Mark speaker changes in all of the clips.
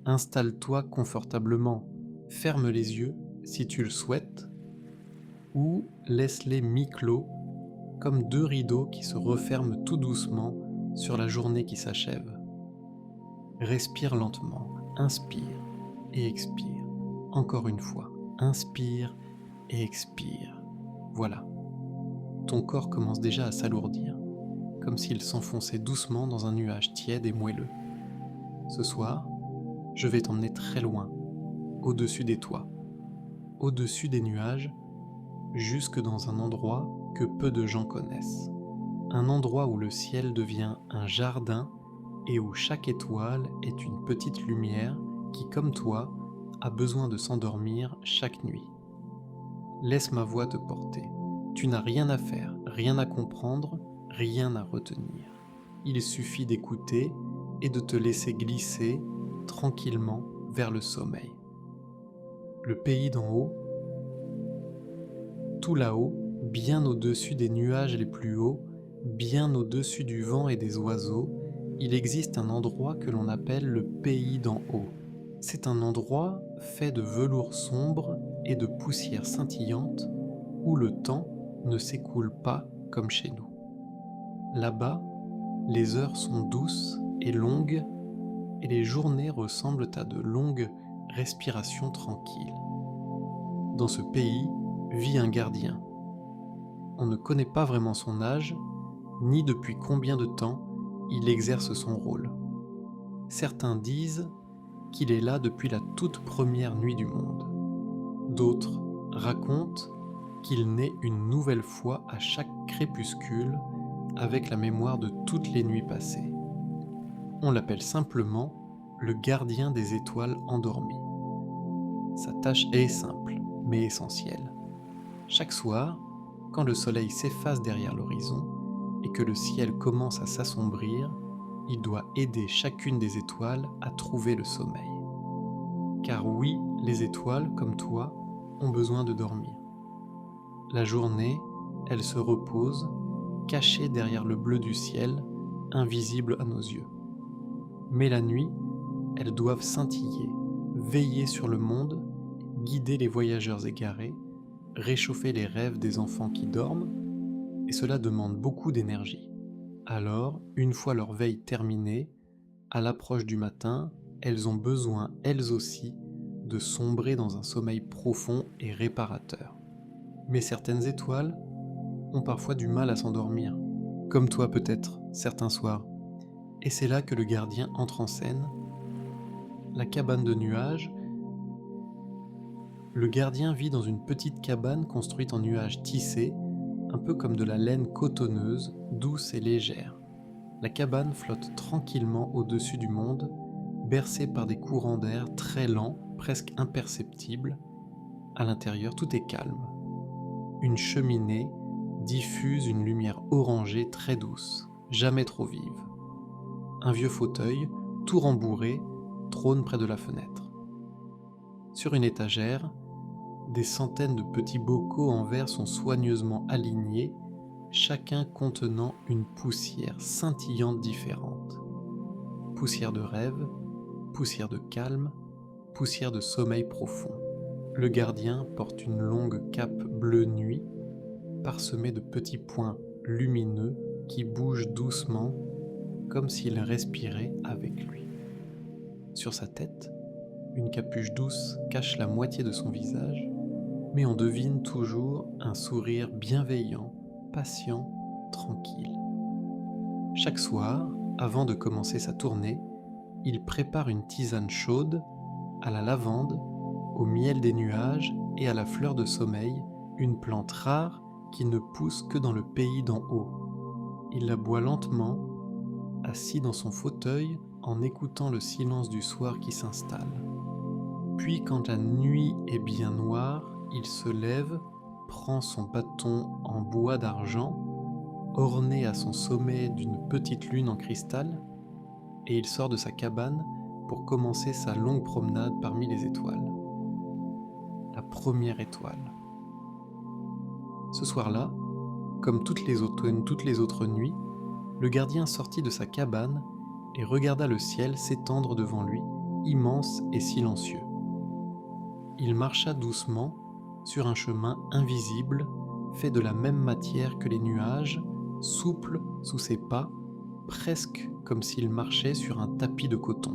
Speaker 1: Installe-toi confortablement, ferme les yeux si tu le souhaites, ou laisse-les mi-clos comme deux rideaux qui se referment tout doucement sur la journée qui s'achève. Respire lentement, inspire et expire. Encore une fois, inspire et expire. Voilà, ton corps commence déjà à s'alourdir, comme s'il s'enfonçait doucement dans un nuage tiède et moelleux. Ce soir, je vais t'emmener très loin, au-dessus des toits, au-dessus des nuages, jusque dans un endroit que peu de gens connaissent. Un endroit où le ciel devient un jardin et où chaque étoile est une petite lumière qui, comme toi, a besoin de s'endormir chaque nuit. Laisse ma voix te porter. Tu n'as rien à faire, rien à comprendre, rien à retenir. Il suffit d'écouter et de te laisser glisser tranquillement vers le sommeil. Le pays d'en haut, tout là-haut, bien au-dessus des nuages les plus hauts, bien au-dessus du vent et des oiseaux, il existe un endroit que l'on appelle le pays d'en haut. C'est un endroit fait de velours sombre et de poussière scintillante où le temps ne s'écoule pas comme chez nous. Là-bas, les heures sont douces et longues et les journées ressemblent à de longues respirations tranquilles. Dans ce pays vit un gardien. On ne connaît pas vraiment son âge, ni depuis combien de temps il exerce son rôle. Certains disent qu'il est là depuis la toute première nuit du monde. D'autres racontent qu'il naît une nouvelle fois à chaque crépuscule avec la mémoire de toutes les nuits passées. On l'appelle simplement le gardien des étoiles endormies. Sa tâche est simple, mais essentielle. Chaque soir, quand le soleil s'efface derrière l'horizon et que le ciel commence à s'assombrir, il doit aider chacune des étoiles à trouver le sommeil. Car oui, les étoiles, comme toi, ont besoin de dormir. La journée, elles se reposent, cachées derrière le bleu du ciel, invisible à nos yeux. Mais la nuit, elles doivent scintiller, veiller sur le monde, guider les voyageurs égarés, réchauffer les rêves des enfants qui dorment, et cela demande beaucoup d'énergie. Alors, une fois leur veille terminée, à l'approche du matin, elles ont besoin, elles aussi, de sombrer dans un sommeil profond et réparateur. Mais certaines étoiles ont parfois du mal à s'endormir, comme toi peut-être, certains soirs. Et c'est là que le gardien entre en scène. La cabane de nuages. Le gardien vit dans une petite cabane construite en nuages tissés, un peu comme de la laine cotonneuse, douce et légère. La cabane flotte tranquillement au-dessus du monde, bercée par des courants d'air très lents, presque imperceptibles. À l'intérieur, tout est calme. Une cheminée diffuse une lumière orangée très douce, jamais trop vive. Un vieux fauteuil, tout rembourré, trône près de la fenêtre. Sur une étagère, des centaines de petits bocaux en verre sont soigneusement alignés, chacun contenant une poussière scintillante différente. Poussière de rêve, poussière de calme, poussière de sommeil profond. Le gardien porte une longue cape bleu nuit, parsemée de petits points lumineux qui bougent doucement, comme s'il respirait avec lui. Sur sa tête, une capuche douce cache la moitié de son visage, mais on devine toujours un sourire bienveillant, patient, tranquille. Chaque soir, avant de commencer sa tournée, il prépare une tisane chaude à la lavande, au miel des nuages et à la fleur de sommeil, une plante rare qui ne pousse que dans le pays d'en haut. Il la boit lentement, assis dans son fauteuil en écoutant le silence du soir qui s'installe. Puis quand la nuit est bien noire, il se lève, prend son bâton en bois d'argent, orné à son sommet d'une petite lune en cristal, et il sort de sa cabane pour commencer sa longue promenade parmi les étoiles. La première étoile. Ce soir-là, comme toutes les autres nuits, le gardien sortit de sa cabane et regarda le ciel s'étendre devant lui, immense et silencieux. Il marcha doucement sur un chemin invisible fait de la même matière que les nuages, souple sous ses pas, presque comme s'il marchait sur un tapis de coton.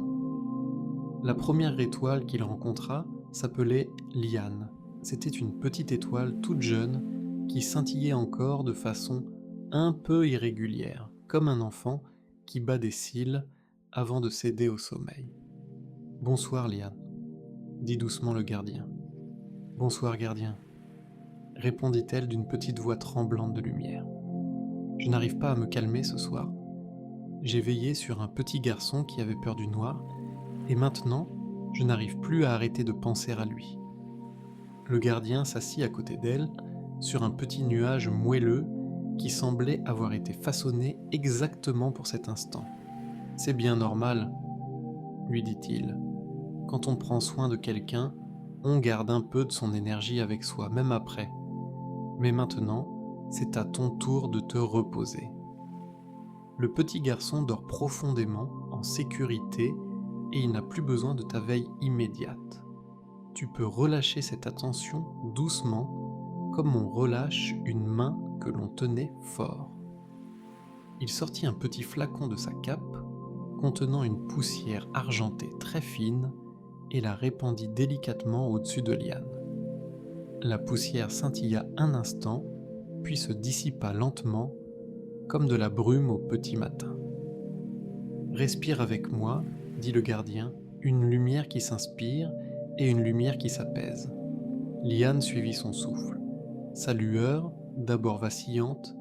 Speaker 1: La première étoile qu'il rencontra s'appelait Liane. C'était une petite étoile toute jeune qui scintillait encore de façon un peu irrégulière, comme un enfant qui bat des cils avant de céder au sommeil. « Bonsoir, Liane, » dit doucement le gardien. « Bonsoir, gardien, » répondit-elle d'une petite voix tremblante de lumière. « Je n'arrive pas à me calmer ce soir. J'ai veillé sur un petit garçon qui avait peur du noir, et maintenant, je n'arrive plus à arrêter de penser à lui. » Le gardien s'assit à côté d'elle, sur un petit nuage moelleux qui semblait avoir été façonné exactement pour cet instant. « C'est bien normal, » lui dit-il. « Quand on prend soin de quelqu'un, on garde un peu de son énergie avec soi, même après. Mais maintenant, c'est à ton tour de te reposer. » Le petit garçon dort profondément, en sécurité, et il n'a plus besoin de ta veille immédiate. Tu peux relâcher cette attention doucement, comme on relâche une main que l'on tenait fort. Il sortit un petit flacon de sa cape, contenant une poussière argentée très fine, et la répandit délicatement au-dessus de Liane. La poussière scintilla un instant, puis se dissipa lentement, comme de la brume au petit matin. « Respire avec moi, » dit le gardien, « une lumière qui s'inspire et une lumière qui s'apaise. » Liane suivit son souffle. Sa lueur, d'abord vacillante,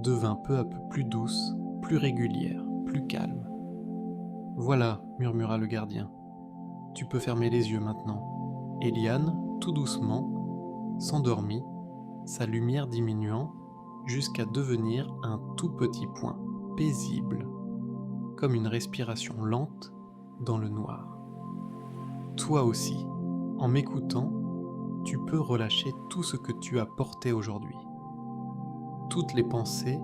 Speaker 1: devint peu à peu plus douce, plus régulière, plus calme. « Voilà, » murmura le gardien, « tu peux fermer les yeux maintenant. » Et Liane, tout doucement, s'endormit, sa lumière diminuant jusqu'à devenir un tout petit point, paisible, comme une respiration lente dans le noir. Toi aussi, en m'écoutant, tu peux relâcher tout ce que tu as porté aujourd'hui. Toutes les pensées,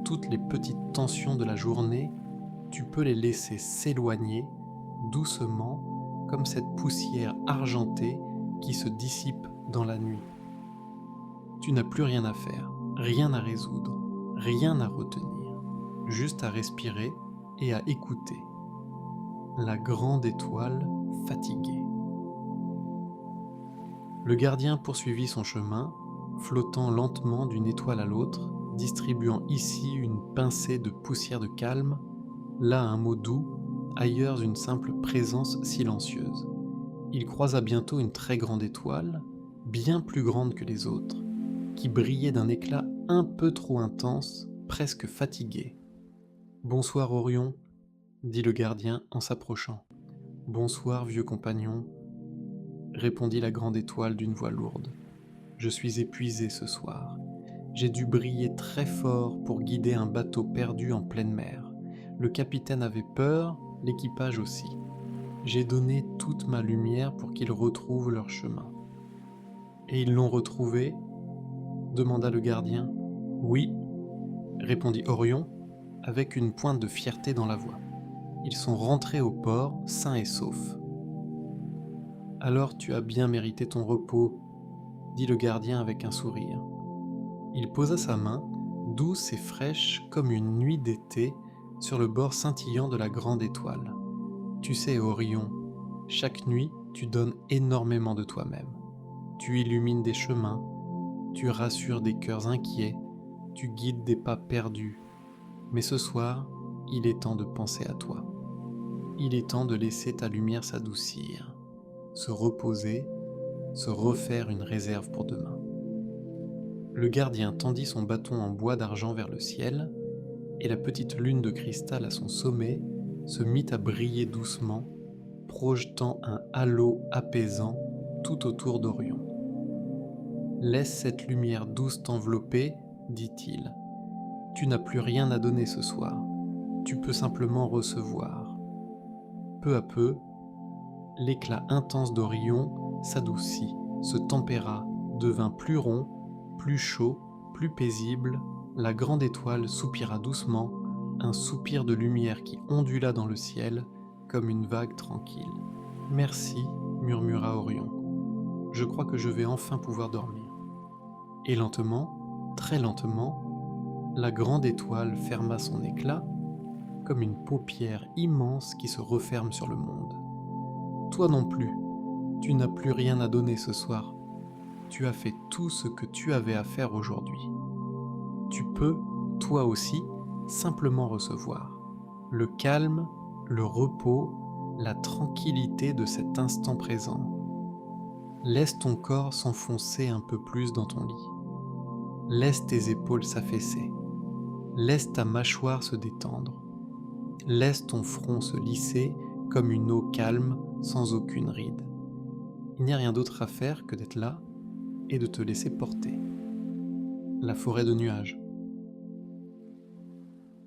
Speaker 1: toutes les petites tensions de la journée, tu peux les laisser s'éloigner doucement comme cette poussière argentée qui se dissipe dans la nuit. Tu n'as plus rien à faire, rien à résoudre, rien à retenir, juste à respirer et à écouter. La grande étoile fatiguée. Le gardien poursuivit son chemin, flottant lentement d'une étoile à l'autre, distribuant ici une pincée de poussière de calme, là un mot doux, ailleurs une simple présence silencieuse. Il croisa bientôt une très grande étoile, bien plus grande que les autres, qui brillait d'un éclat un peu trop intense, presque fatigué. « Bonsoir Orion, » dit le gardien en s'approchant. « Bonsoir vieux compagnon, » répondit la grande étoile d'une voix lourde. « Je suis épuisé ce soir. J'ai dû briller très fort pour guider un bateau perdu en pleine mer. Le capitaine avait peur, l'équipage aussi. J'ai donné toute ma lumière pour qu'ils retrouvent leur chemin. »« Et ils l'ont retrouvé ?» demanda le gardien. « Oui, » répondit Orion, avec une pointe de fierté dans la voix. « Ils sont rentrés au port, sains et saufs. »« Alors tu as bien mérité ton repos, » dit le gardien avec un sourire. Il posa sa main, douce et fraîche comme une nuit d'été, sur le bord scintillant de la grande étoile. « Tu sais, Orion, chaque nuit tu donnes énormément de toi-même. Tu illumines des chemins, tu rassures des cœurs inquiets, tu guides des pas perdus. Mais ce soir, il est temps de penser à toi. Il est temps de laisser ta lumière s'adoucir, se reposer, se refaire une réserve pour demain. » Le gardien tendit son bâton en bois d'argent vers le ciel, et la petite lune de cristal à son sommet se mit à briller doucement, projetant un halo apaisant tout autour d'Orion. « Laisse cette lumière douce t'envelopper, » dit-il. « Tu n'as plus rien à donner ce soir, tu peux simplement recevoir. » Peu à peu, l'éclat intense d'Orion s'adoucit, se tempéra, devint plus rond, plus chaud, plus paisible. La grande étoile soupira doucement, un soupir de lumière qui ondula dans le ciel comme une vague tranquille. Merci, murmura Orion. Je crois que je vais enfin pouvoir dormir. Et lentement, très lentement, la grande étoile ferma son éclat comme une paupière immense qui se referme sur le monde. Toi non plus, tu n'as plus rien à donner ce soir. Tu as fait tout ce que tu avais à faire aujourd'hui. Tu peux, toi aussi, simplement recevoir le calme, le repos, la tranquillité de cet instant présent. Laisse ton corps s'enfoncer un peu plus dans ton lit. Laisse tes épaules s'affaisser. Laisse ta mâchoire se détendre. Laisse ton front se lisser comme une eau calme sans aucune ride. Il n'y a rien d'autre à faire que d'être là et de te laisser porter. La forêt de nuages.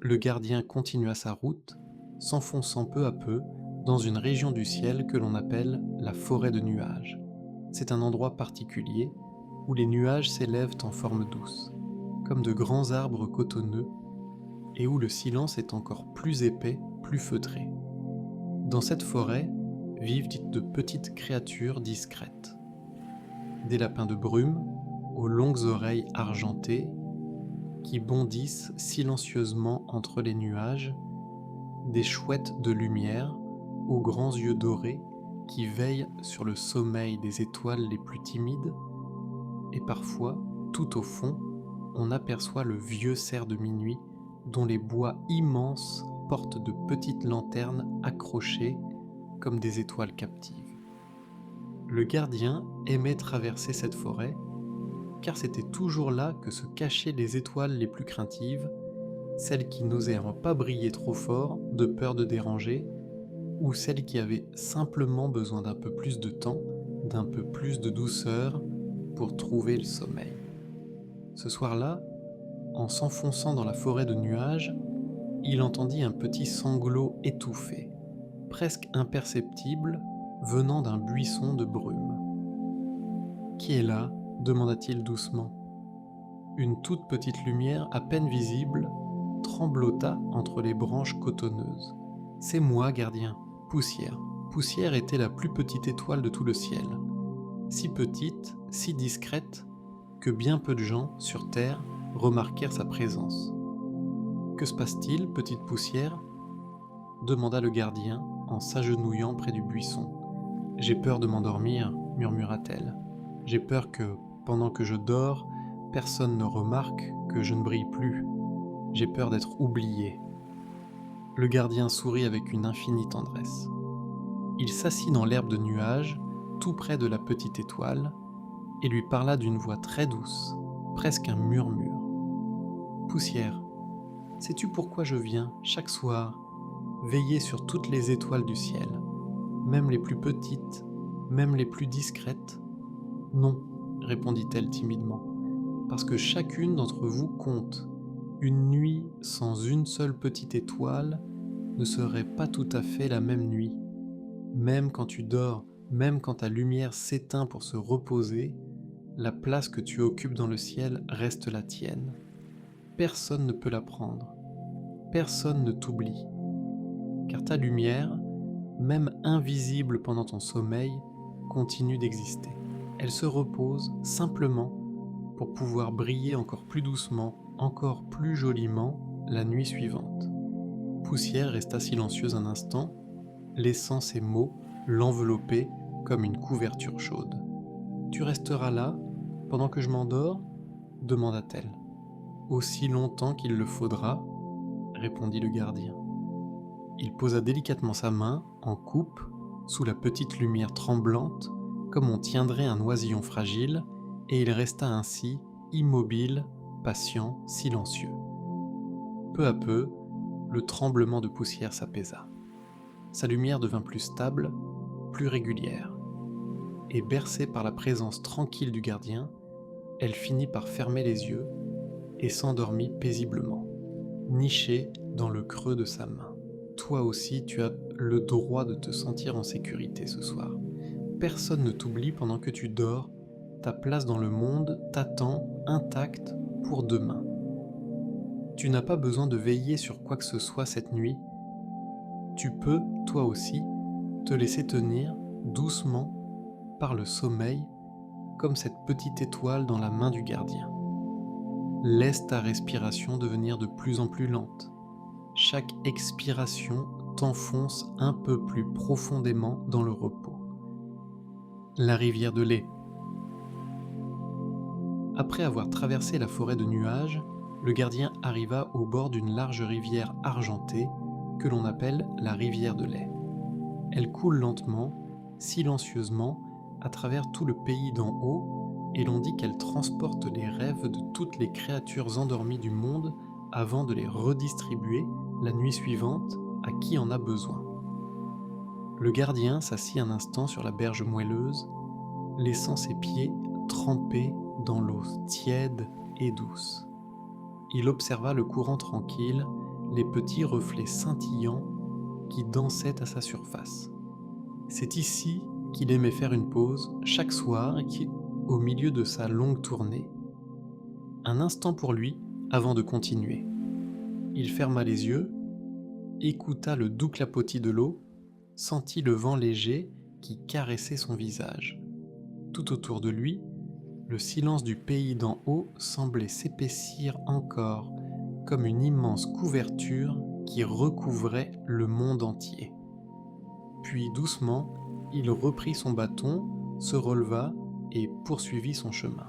Speaker 1: Le gardien continua sa route, s'enfonçant peu à peu dans une région du ciel que l'on appelle la forêt de nuages. C'est un endroit particulier où les nuages s'élèvent en forme douce, comme de grands arbres cotonneux, et où le silence est encore plus épais, plus feutré. Dans cette forêt vivent de petites créatures discrètes. Des lapins de brume, aux longues oreilles argentées, qui bondissent silencieusement entre les nuages, des chouettes de lumière, aux grands yeux dorés, qui veillent sur le sommeil des étoiles les plus timides, et parfois, tout au fond, on aperçoit le vieux cerf de minuit, dont les bois immenses portent de petites lanternes accrochées comme des étoiles captives. Le gardien aimait traverser cette forêt, car c'était toujours là que se cachaient les étoiles les plus craintives, celles qui n'osaient pas briller trop fort de peur de déranger, ou celles qui avaient simplement besoin d'un peu plus de temps, d'un peu plus de douceur pour trouver le sommeil. Ce soir-là, en s'enfonçant dans la forêt de nuages, il entendit un petit sanglot étouffé, presque imperceptible, venant d'un buisson de brume. « Qui est là ?» demanda-t-il doucement. Une toute petite lumière à peine visible tremblota entre les branches cotonneuses. « C'est moi, gardien, Poussière. » Poussière était la plus petite étoile de tout le ciel, si petite, si discrète, que bien peu de gens, sur Terre, remarquèrent sa présence. « Que se passe-t-il, petite poussière ?» demanda le gardien en s'agenouillant près du buisson. « J'ai peur de m'endormir, murmura-t-elle. J'ai peur que, pendant que je dors, personne ne remarque que je ne brille plus. J'ai peur d'être oublié. » Le gardien sourit avec une infinie tendresse. Il s'assit dans l'herbe de nuages, tout près de la petite étoile, et lui parla d'une voix très douce, presque un murmure. « Poussière, sais-tu pourquoi je viens, chaque soir, veiller sur toutes les étoiles du ciel, même les plus petites, même les plus discrètes ? » « Non, répondit-elle timidement, parce que chacune d'entre vous compte. Une nuit sans une seule petite étoile ne serait pas tout à fait la même nuit. Même quand tu dors, même quand ta lumière s'éteint pour se reposer, la place que tu occupes dans le ciel reste la tienne. Personne ne peut la prendre. Personne ne t'oublie. Car ta lumière, même invisible pendant ton sommeil, continue d'exister. Elle se repose simplement pour pouvoir briller encore plus doucement, encore plus joliment la nuit suivante. Poussière resta silencieuse un instant, laissant ses mots l'envelopper comme une couverture chaude. « Tu resteras là, pendant que je m'endors ?» demanda-t-elle. « Aussi longtemps qu'il le faudra, » répondit le gardien. Il posa délicatement sa main, en coupe, sous la petite lumière tremblante, comme on tiendrait un oisillon fragile, et il resta ainsi, immobile, patient, silencieux. Peu à peu, le tremblement de poussière s'apaisa. Sa lumière devint plus stable, plus régulière. Et bercée par la présence tranquille du gardien, elle finit par fermer les yeux et s'endormit paisiblement, nichée dans le creux de sa main. Toi aussi, tu as le droit de te sentir en sécurité ce soir. Personne ne t'oublie pendant que tu dors. Ta place dans le monde t'attend intacte pour demain. Tu n'as pas besoin de veiller sur quoi que ce soit cette nuit. Tu peux, toi aussi, te laisser tenir doucement par le sommeil comme cette petite étoile dans la main du gardien. Laisse ta respiration devenir de plus en plus lente. Chaque expiration t'enfonce un peu plus profondément dans le repos. La rivière de lait. Après avoir traversé la forêt de nuages, le gardien arriva au bord d'une large rivière argentée que l'on appelle la rivière de lait. Elle coule lentement, silencieusement, à travers tout le pays d'en haut, et l'on dit qu'elle transporte les rêves de toutes les créatures endormies du monde avant de les redistribuer la nuit suivante à qui en a besoin. Le gardien s'assit un instant sur la berge moelleuse, laissant ses pieds trempés dans l'eau tiède et douce. Il observa le courant tranquille, les petits reflets scintillants qui dansaient à sa surface. C'est ici qu'il aimait faire une pause chaque soir au milieu de sa longue tournée. Un instant pour lui avant de continuer. Il ferma les yeux, écouta le doux clapotis de l'eau, sentit le vent léger qui caressait son visage. Tout autour de lui, le silence du pays d'en haut semblait s'épaissir encore, comme une immense couverture qui recouvrait le monde entier. Puis doucement, il reprit son bâton, se releva et poursuivit son chemin.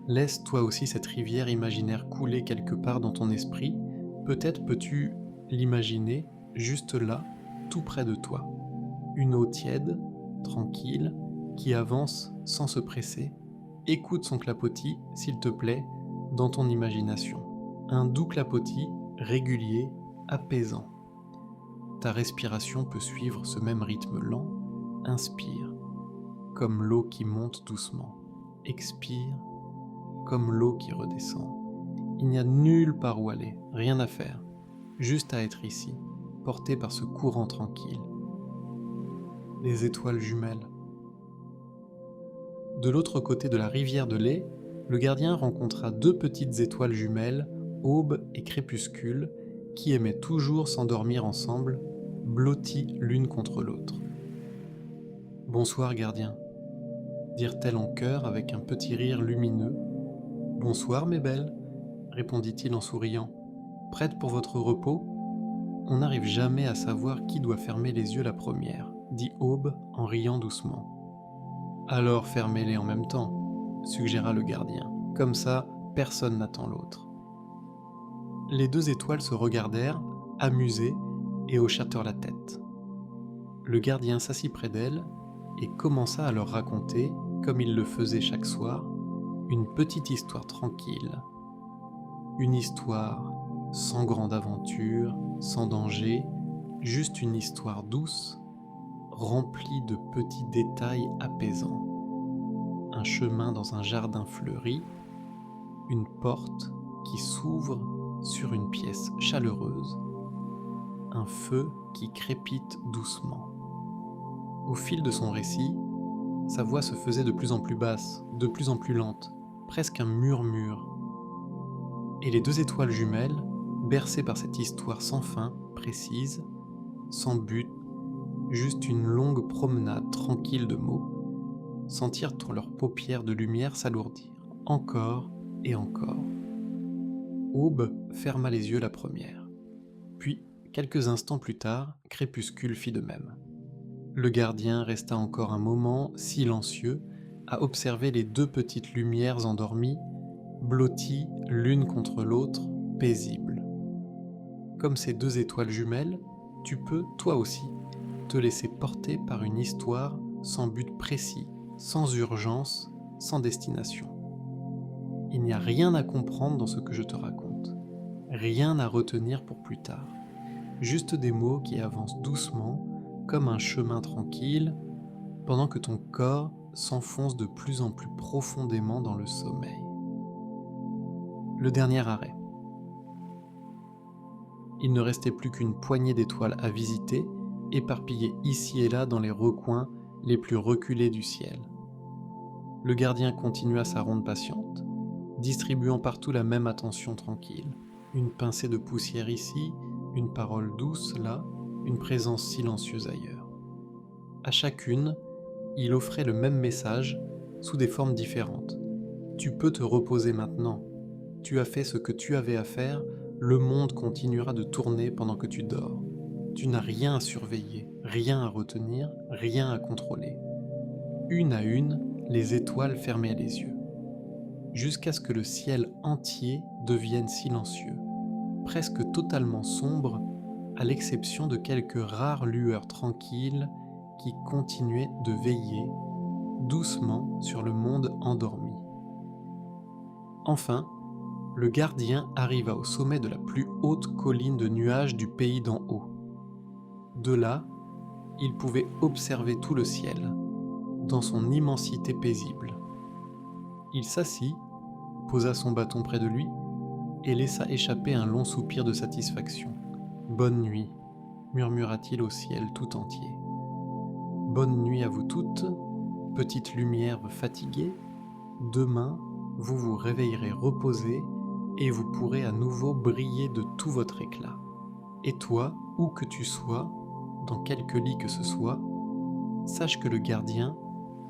Speaker 1: Laisse toi aussi cette rivière imaginaire couler quelque part dans ton esprit, peut-être peux-tu l'imaginer juste là, tout près de toi. Une eau tiède, tranquille, qui avance sans se presser. Écoute son clapotis, s'il te plaît, dans ton imagination. Un doux clapotis, régulier, apaisant. Ta respiration peut suivre ce même rythme lent. Inspire, comme l'eau qui monte doucement. Expire, comme l'eau qui redescend. Il n'y a nulle part où aller, rien à faire, juste à être ici, porté par ce courant tranquille. Les étoiles jumelles. De l'autre côté de la rivière de lait, le gardien rencontra deux petites étoiles jumelles, Aube et Crépuscule, qui aimaient toujours s'endormir ensemble, blotties l'une contre l'autre. « Bonsoir, gardien », dirent-elles en chœur avec un petit rire lumineux. « Bonsoir, mes belles », répondit-il en souriant. « Prêtes pour votre repos ? On n'arrive jamais à savoir qui doit fermer les yeux la première, dit Aube en riant doucement. Alors fermez-les en même temps, suggéra le gardien. Comme ça, personne n'attend l'autre. Les deux étoiles se regardèrent, amusées, et hochèrent la tête. Le gardien s'assit près d'elles et commença à leur raconter, comme il le faisait chaque soir, une petite histoire tranquille. Une histoire sans grande aventure, sans danger, juste une histoire douce, remplie de petits détails apaisants. Un chemin dans un jardin fleuri, une porte qui s'ouvre sur une pièce chaleureuse, un feu qui crépite doucement. Au fil de son récit, sa voix se faisait de plus en plus basse, de plus en plus lente, presque un murmure. Et les deux étoiles jumelles, bercées par cette histoire sans fin, précise, sans but, juste une longue promenade tranquille de mots, sentirent leurs paupières de lumière s'alourdir, encore et encore. Aube ferma les yeux la première. Puis, quelques instants plus tard, Crépuscule fit de même. Le gardien resta encore un moment, silencieux, à observer les deux petites lumières endormies, blotties l'une contre l'autre, paisibles. Comme ces deux étoiles jumelles, tu peux, toi aussi, te laisser porter par une histoire sans but précis, sans urgence, sans destination. Il n'y a rien à comprendre dans ce que je te raconte, rien à retenir pour plus tard, juste des mots qui avancent doucement, comme un chemin tranquille, pendant que ton corps s'enfonce de plus en plus profondément dans le sommeil. Le dernier arrêt. Il ne restait plus qu'une poignée d'étoiles à visiter, éparpillées ici et là dans les recoins les plus reculés du ciel. Le gardien continua sa ronde patiente, distribuant partout la même attention tranquille. Une pincée de poussière ici, une parole douce là, une présence silencieuse ailleurs. À chacune, il offrait le même message sous des formes différentes. Tu peux te reposer maintenant. Tu as fait ce que tu avais à faire, le monde continuera de tourner pendant que tu dors. Tu n'as rien à surveiller, rien à retenir, rien à contrôler. Une à une, les étoiles fermaient les yeux, jusqu'à ce que le ciel entier devienne silencieux, presque totalement sombre, à l'exception de quelques rares lueurs tranquilles qui continuaient de veiller doucement sur le monde endormi. Enfin, le gardien arriva au sommet de la plus haute colline de nuages du pays d'en haut. De là, il pouvait observer tout le ciel, dans son immensité paisible. Il s'assit, posa son bâton près de lui, et laissa échapper un long soupir de satisfaction. « Bonne nuit », murmura-t-il au ciel tout entier. « Bonne nuit à vous toutes, petite lumière fatiguée, demain, vous vous réveillerez reposés et vous pourrez à nouveau briller de tout votre éclat. Et toi, où que tu sois, dans quelque lit que ce soit, sache que le gardien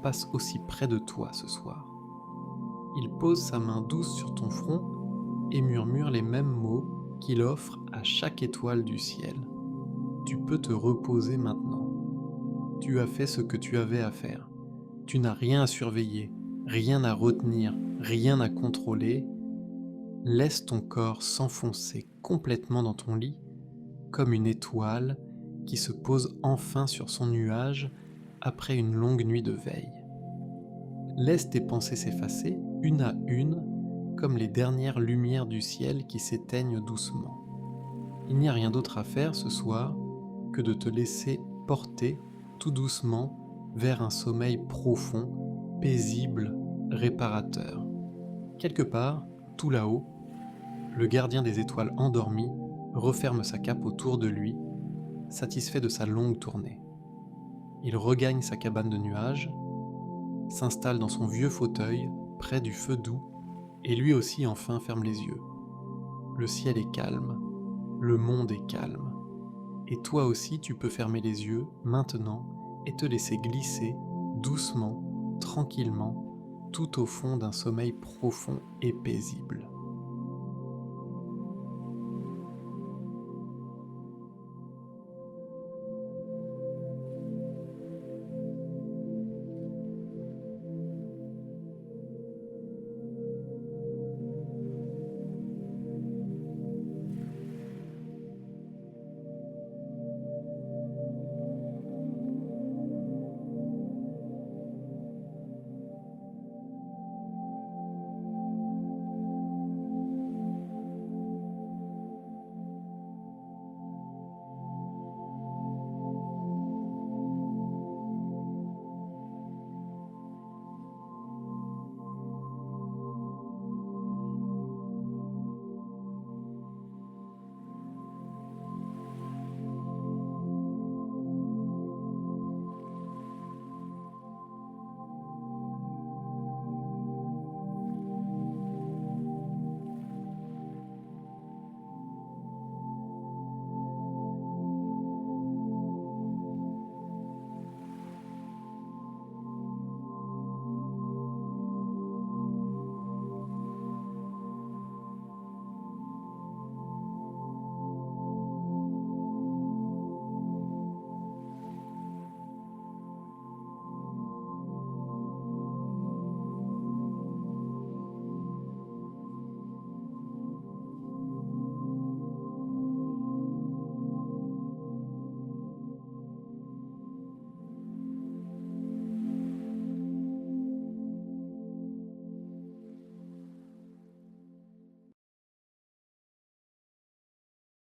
Speaker 1: passe aussi près de toi ce soir. Il pose sa main douce sur ton front et murmure les mêmes mots qu'il offre à chaque étoile du ciel. Tu peux te reposer maintenant. Tu as fait ce que tu avais à faire. Tu n'as rien à surveiller, rien à retenir, rien à contrôler. Laisse ton corps s'enfoncer complètement dans ton lit, comme une étoile qui se pose enfin sur son nuage après une longue nuit de veille. Laisse tes pensées s'effacer, une à une, comme les dernières lumières du ciel qui s'éteignent doucement. Il n'y a rien d'autre à faire ce soir que de te laisser porter tout doucement vers un sommeil profond, paisible, réparateur. Quelque part, tout là-haut, le gardien des étoiles endormi referme sa cape autour de lui, satisfait de sa longue tournée. Il regagne sa cabane de nuages, s'installe dans son vieux fauteuil près du feu doux, et lui aussi enfin ferme les yeux. Le ciel est calme, le monde est calme, et toi aussi tu peux fermer les yeux maintenant et te laisser glisser doucement, tranquillement, tout au fond d'un sommeil profond et paisible.